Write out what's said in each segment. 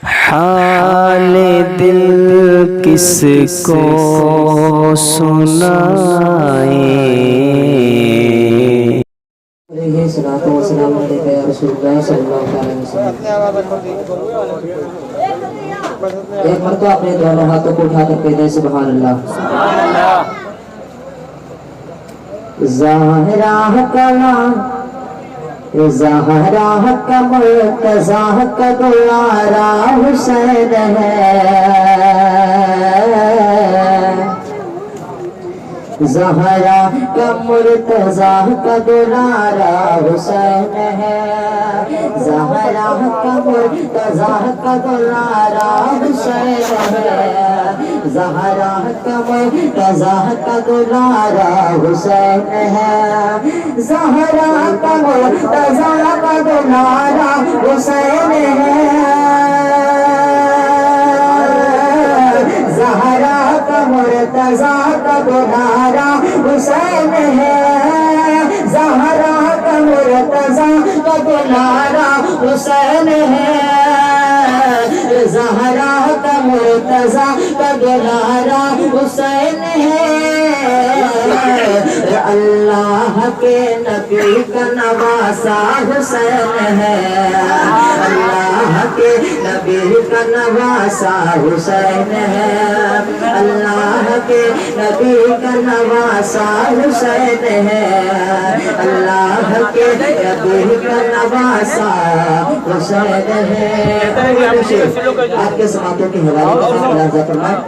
حال دل کس کو سنائیں، علیہ الصلوۃ والسلام علیک یا رسول اللہ صلی اللہ علیہ وسلم۔ ایک مرتبہ اپنے دونوں ہاتھوں کو اٹھا کر کہتے ہیں سبحان اللہ۔ زہرا کا مرتضیٰ کا دلارا حسین ہے، زہرا کا مرتضیٰ کا دلارا حسین ہے، زہرا کا مرتضیٰ کا دلارا حسین ہے، زہرا کا مرتضیٰ کا دلارا حسین ہے، زہرا کا مرتضیٰ کا دلارا حسین ہے، زہرا کا مرتضیٰ کا دلارا حسین ہے، زہرا کا مرتضیٰ کا دلارا حسین ہے، زہرا کا مرتضیٰ کا دلارا حسین ہے، اللہ کے نبی کا نواسا حسین ہے، اللہ کے نبی کا نواسا حسین ہے، اللہ کے نبی کا نواسا حسین ہے، اللہ کے نبی کا نواسا حسین ہے۔ آپ کے سماعتوں کی حوالے میں ملاحظہ فرمائیں۔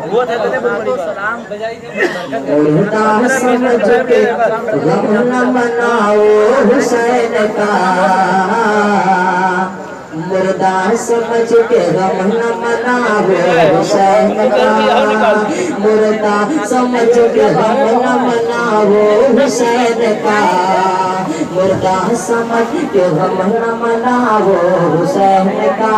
اڑتا سمجھ کے غم نہ مناؤ حسین کا، مردہ سمجھ کے غم نہ مناؤ حسین کا، مردہ سمجھ کے غم نہ مناؤ حسین کا، مردہ سمجھ کے غم نہ مناؤ حسین کا،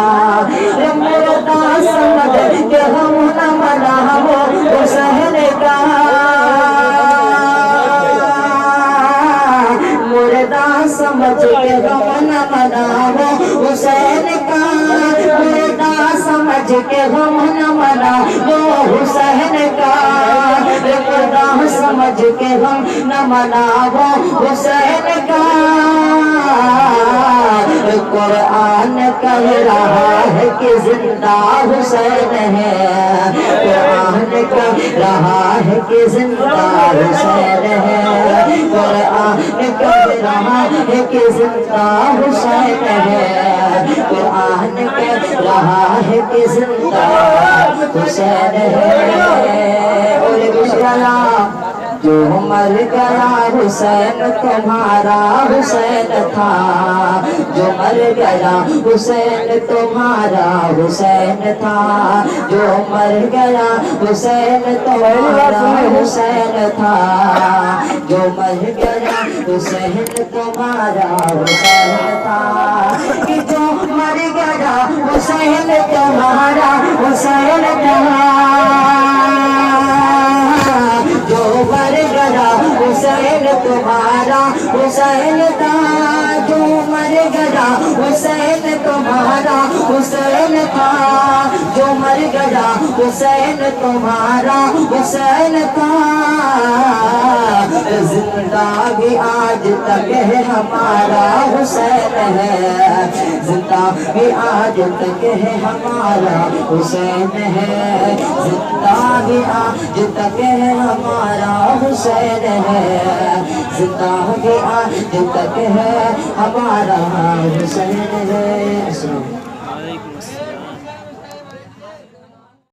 مردہ سمجھ کے غم نہ مناؤ حسین کا، مردہ سمجھ کے غم نہ مناؤ حسین کا، مردہ سمجھ کے غم نہ مناؤ حسین کا، مردہ سمجھ کے غم نہ مناؤ حسین کا، قرآن کہہ رہا ہے کہ زندہ حسین ہے، قرآن کہہ رہا ہے کہ زندہ حسین ہے، قرآن کہہ رہا ہے کہ زندہ حسین ہے، قرآن کہہ رہا ہے کہ زندہ حسین ہے۔ اور بشرا جو مر گیا حسین تمہارا حسین تھا، جو مر گیا حسین تمہارا حسین تھا، جو مر گیا حسین تمہارا حسین تھا، جو مر گیا حسین تمہارا حسین تھا، کہ جو مر گیا حسین تمہارا حسین تھا، جو مر گیا حسین تمہارا حسین تھا، جو مر گیا حسین تمہارا حسین تھا، جو مر گیا حسین تمہارا حسین تھا، زندہ بھی آج تک ہے ہمارا حسین ہے، زندہ بھی آج تک ہے ہمارا حسین ہے، زندہ بھی آج تک ہے ہمارا حسین ہے، زندہ بھی آج تک ہے ہمارا حسین ہے۔